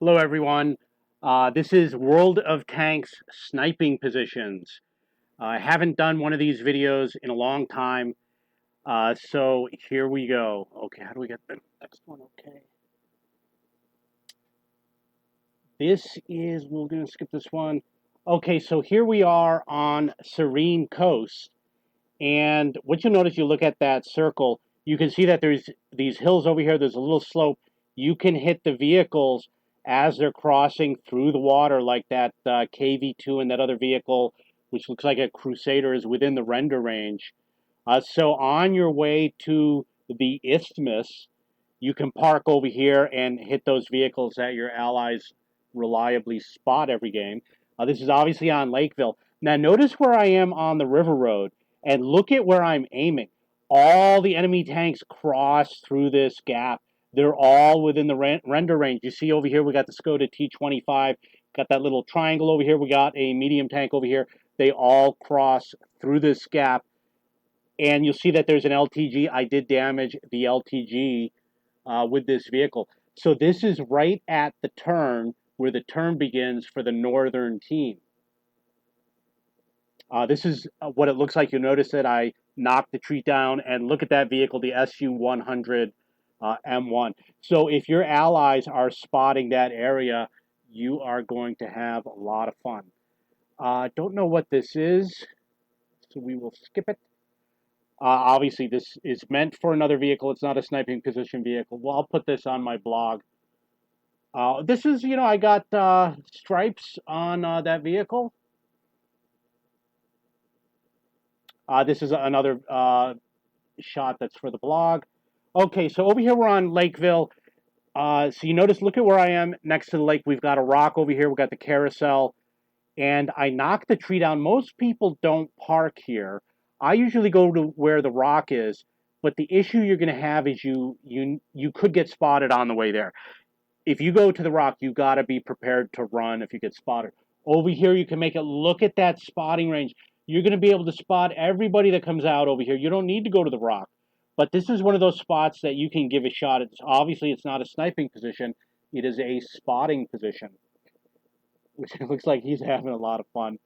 Hello, everyone. This is World of Tanks sniping positions. I haven't done one of these videos in a long time, so here we go. Okay, how do we get the next one? Okay. We're going to skip this one. Okay, so here we are on Serene Coast. And what you'll notice, you look at that circle, you can see that there's these hills over here. There's a little slope. You can hit the vehicles as they're crossing through the water, like that KV2 and that other vehicle, which looks like a Crusader, is within the render range. So on your way to the isthmus, you can park over here and hit those vehicles that your allies reliably spot every game. This is obviously on Lakeville. Now notice where I am on the river road and look at where I'm aiming. All the enemy tanks cross through this gap. They're all within the render range. You see over here we got the Skoda T25, got that little triangle over here. We got a medium tank over here. They all cross through this gap. And you'll see that there's an LTG. I did damage the LTG with this vehicle. So this is right at the turn where the turn begins for the northern team. This is what it looks like. You'll notice that I knocked the tree down, and look at that vehicle, the SU-100 M1. So if your allies are spotting that area, you are going to have a lot of fun. Don't know what this is, so we will skip it. Obviously, this is meant for another vehicle. It's not a sniping position vehicle. Well, I'll put this on my blog. This is, I got stripes on that vehicle. This is another shot that's for the blog. Okay, so over here we're on Lakeville. So you notice, look at where I am next to the lake. We've got a rock over here. We've got the carousel. And I knocked the tree down. Most people don't park here. I usually go to where the rock is. But the issue you're going to have is you could get spotted on the way there. If you go to the rock, you got to be prepared to run if you get spotted. Over here, you can make it. Look at that spotting range. You're going to be able to spot everybody that comes out over here. You don't need to go to the rock. But this is one of those spots that you can give a shot. Obviously, it's not a sniping position. It is a spotting position, which looks like he's having a lot of fun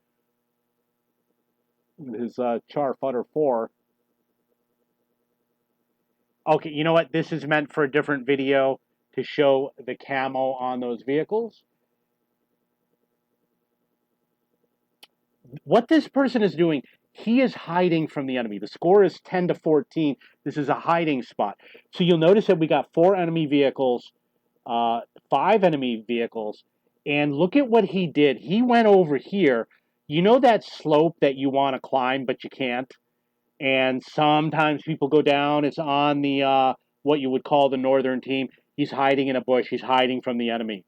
with his Char Futter 4. Okay, you know what? This is meant for a different video to show the camo on those vehicles. What this person is doing, he is hiding from the enemy. The score is 10-14. This is a hiding spot. So you'll notice that we got 4 enemy vehicles, 5 enemy vehicles, and look at what he did. He went over here. You know that slope that you want to climb, but you can't? And sometimes people go down. It's on the what you would call the northern team. He's hiding in a bush. He's hiding from the enemy.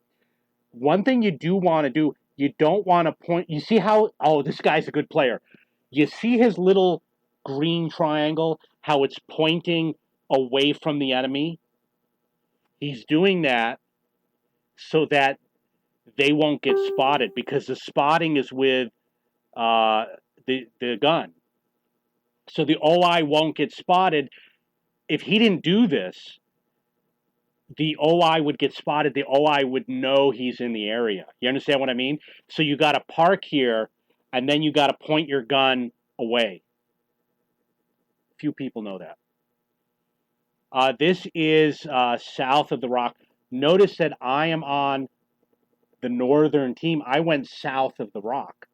One thing you do want to do, you don't want to point. You see how, oh, this guy's a good player. You see his little green triangle, how it's pointing away from the enemy? He's doing that so that they won't get spotted, because the spotting is with the gun. So the OI won't get spotted. If he didn't do this, the OI would get spotted. The OI would know he's in the area. You understand what I mean? So you got to park here, and then you got to point your gun away. Few people know that. This is south of the rock. Notice that I am on the northern team. I went south of the rock.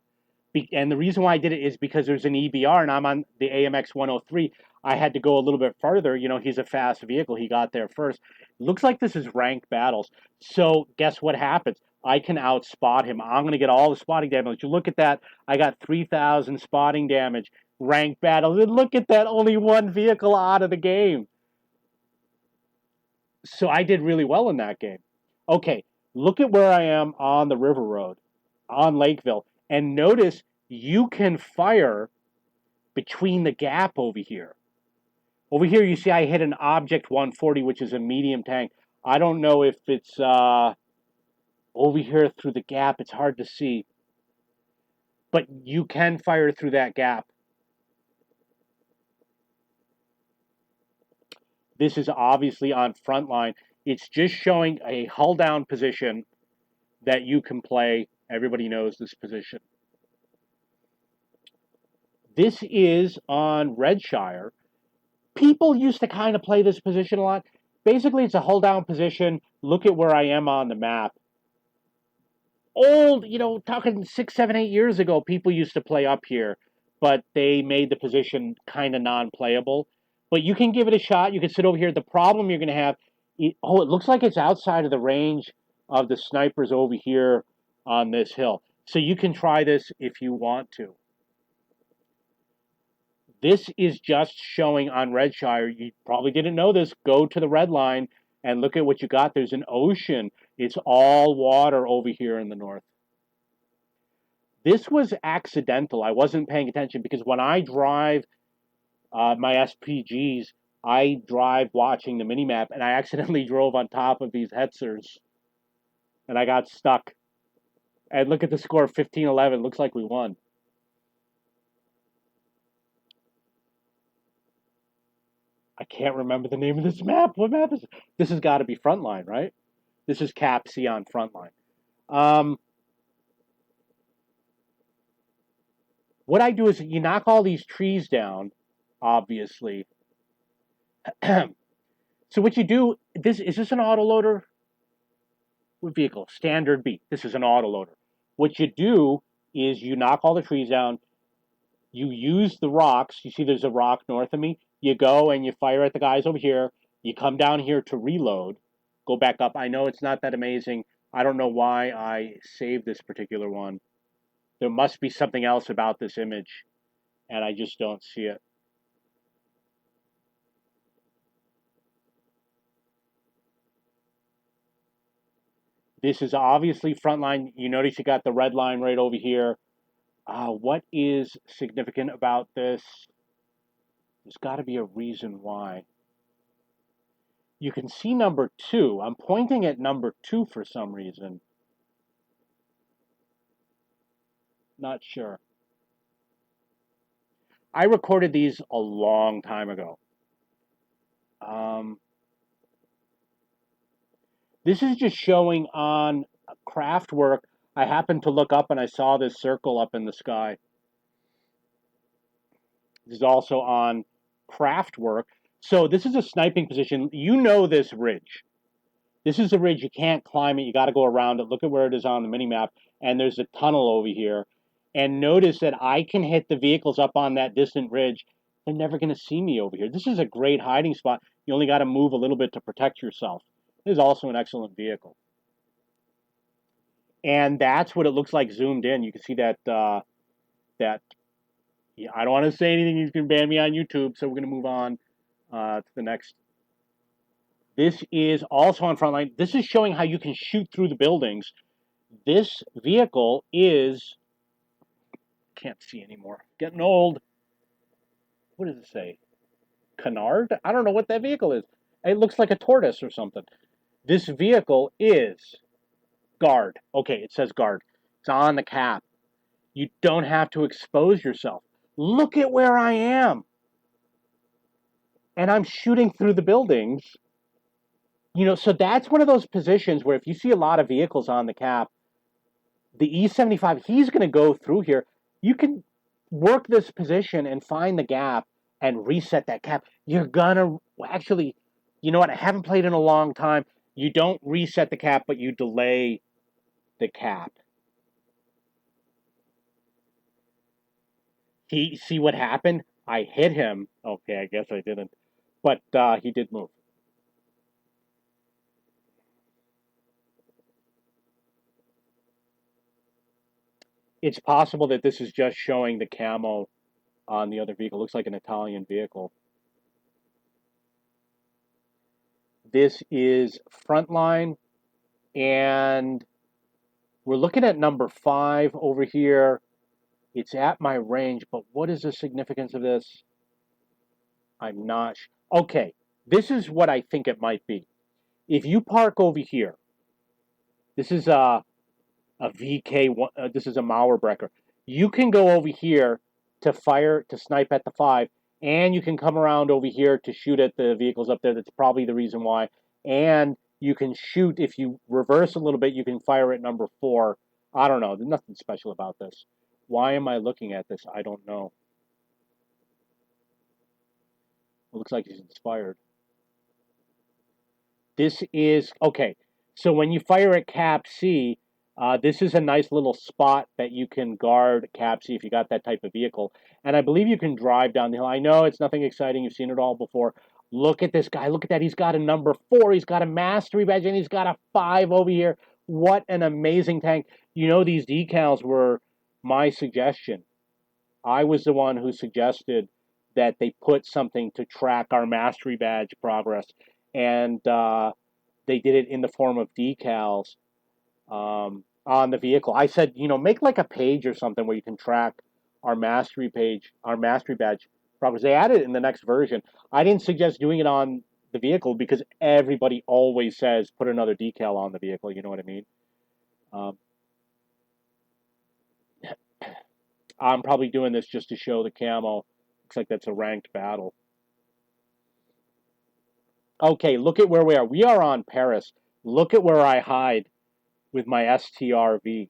And the reason why I did it is because there's an EBR, and I'm on the AMX 103. I had to go a little bit further. You know, he's a fast vehicle. He got there first. Looks like this is ranked battles. So guess what happens? I can outspot him. I'm going to get all the spotting damage. You look at that. I got 3,000 spotting damage. Ranked battles. And look at that. Only one vehicle out of the game. So I did really well in that game. Okay, look at where I am on the river road, on Lakeville. And notice you can fire between the gap over here. Over here, you see I hit an Object 140, which is a medium tank. I don't know if it's over here through the gap. It's hard to see. But you can fire through that gap. This is obviously on front line. It's just showing a hull down position that you can play. Everybody knows this position. This is on Redshire. People used to kind of play this position a lot. Basically, it's a hold down position. Look at where I am on the map. Old, talking 6, 7, 8 years ago, people used to play up here, but they made the position kind of non-playable. But you can give it a shot. You can sit over here. The problem you're going to have, it looks like it's outside of the range of the snipers over here on this hill. So you can try this if you want to. This is just showing on Redshire. You probably didn't know this. Go to the red line and look at what you got. There's an ocean. It's all water over here in the north. This was accidental. I wasn't paying attention because when I drive my SPGs, I drive watching the minimap, and I accidentally drove on top of these Hetzers, and I got stuck. And look at the score, 15-11. Looks like we won. I can't remember the name of this map. What map is it? This has got to be Frontline, right? This is Cap C on Frontline. What I do is you knock all these trees down, obviously. So what you do, is this an autoloader? What vehicle? Standard B. This is an autoloader. What you do is you knock all the trees down. You use the rocks. You see there's a rock north of me. You go and you fire at the guys over here. You come down here to reload. Go back up. I know it's not that amazing. I don't know why I saved this particular one. There must be something else about this image, and I just don't see it. This is obviously Frontline. You notice you got the red line right over here. What is significant about this? There's got to be a reason why. You can see number 2. I'm pointing at number 2 for some reason. Not sure. I recorded these a long time ago. This is just showing on Craftwork. I happened to look up and I saw this circle up in the sky. This is also on Craftwork. So this is a sniping position. You know this ridge. This is a ridge. You can't climb it. You got to go around it. Look at where it is on the minimap. And there's a tunnel over here. And notice that I can hit the vehicles up on that distant ridge. They're never going to see me over here. This is a great hiding spot. You only got to move a little bit to protect yourself. It is also an excellent vehicle. And that's what it looks like zoomed in. You can see that, yeah, I don't want to say anything. You can ban me on YouTube, so we're going to move on to the next. This is also on Frontline. This is showing how you can shoot through the buildings. This vehicle is, can't see anymore, getting old. What does it say? Canard? I don't know what that vehicle is. It looks like a tortoise or something. This vehicle is Guard. Okay, it says Guard. It's on the cap. You don't have to expose yourself. Look at where I am. And I'm shooting through the buildings. So that's one of those positions where if you see a lot of vehicles on the cap, the E75, he's going to go through here. You can work this position and find the gap and reset that cap. You're going to actually, you know what? I haven't played in a long time. You don't reset the cap, but you delay the cap. See what happened? I hit him. Okay, I guess I didn't. But he did move. It's possible that this is just showing the camo on the other vehicle. It looks like an Italian vehicle. This is Frontline, and we're looking at number 5 over here. It's at my range, but what is the significance of this? I'm not sure. Okay, this is what I think it might be. If you park over here, this is a VK, this is a Mauerbrecher. You can go over here to snipe at the 5, and you can come around over here to shoot at the vehicles up there. That's probably the reason why. And You can shoot, if you reverse a little bit, you can fire at number 4. I don't know. There's nothing special about this. Why am I looking at this? I don't know. It looks like he's inspired. This is, okay, so when you fire at Cap C, this is a nice little spot that you can guard Cap C if you got that type of vehicle. And I believe you can drive down the hill. I know it's nothing exciting. You've seen it all before. Look at this guy. Look at that. He's got a number 4. He's got a mastery badge, and he's got a 5 over here. What an amazing tank. You know, these decals were my suggestion. I was the one who suggested that they put something to track our mastery badge progress. And they did it in the form of decals on the vehicle. I said, you know, make like a page or something where you can track our mastery page, our mastery badge progress. They added it in the next version. I didn't suggest doing it on the vehicle because everybody always says put another decal on the vehicle. You know what I mean? I'm probably doing this just to show the camo. Looks like that's a ranked battle. Okay, look at where we are. We are on Paris. Look at where I hide with my STRV.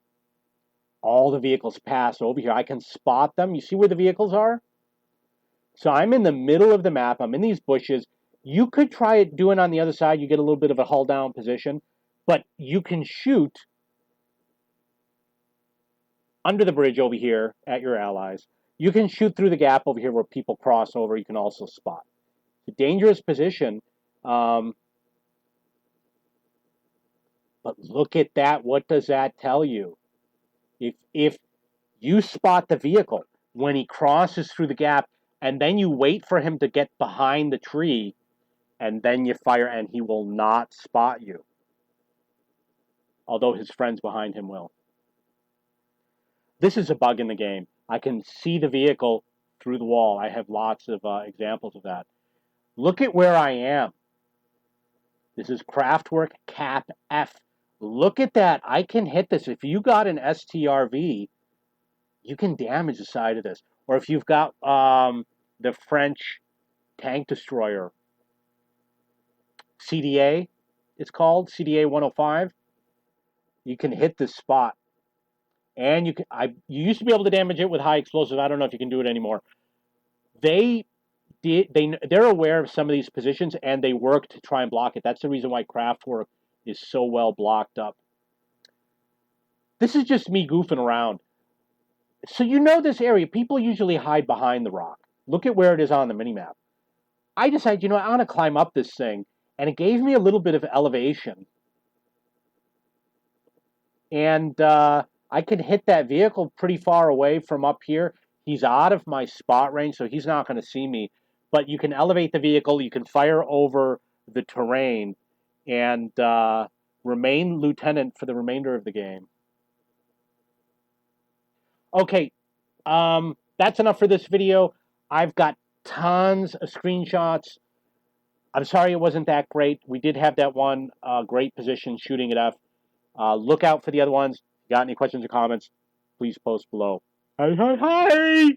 All the vehicles pass over here. I can spot them. You see where the vehicles are? So I'm in the middle of the map. I'm in these bushes. You could try it doing on the other side. You get a little bit of a hull down position. But you can shoot under the bridge over here at your allies. You can shoot through the gap over here where people cross over. You can also spot. It's a dangerous position. But look at that. What does that tell you? If you spot the vehicle when he crosses through the gap, and then you wait for him to get behind the tree, and then you fire, and he will not spot you. Although his friends behind him will. This is a bug in the game. I can see the vehicle through the wall. I have lots of examples of that. Look at where I am. This is Craftwork Cap F. Look at that. I can hit this. If you got an STRV, you can damage the side of this. Or if you've got the French tank destroyer, CDA, it's called, CDA 105, you can hit this spot. And you used to be able to damage it with high explosive. I don't know if you can do it anymore. They're aware of some of these positions, and they work to try and block it. That's the reason why Craftwork is so well blocked up. This is just me goofing around. So you know this area. People usually hide behind the rock. Look at where it is on the minimap. I decided, you know, I want to climb up this thing, and it gave me a little bit of elevation. And I could hit that vehicle pretty far away from up here. He's out of my spot range, so he's not going to see me. But you can elevate the vehicle, you can fire over the terrain, and remain lieutenant for the remainder of the game. Okay, that's enough for this video. I've got tons of screenshots. I'm sorry it wasn't that great. We did have that one great position shooting at F. Look out for the other ones. Got any questions or comments, please post below. Hi, hi, hi!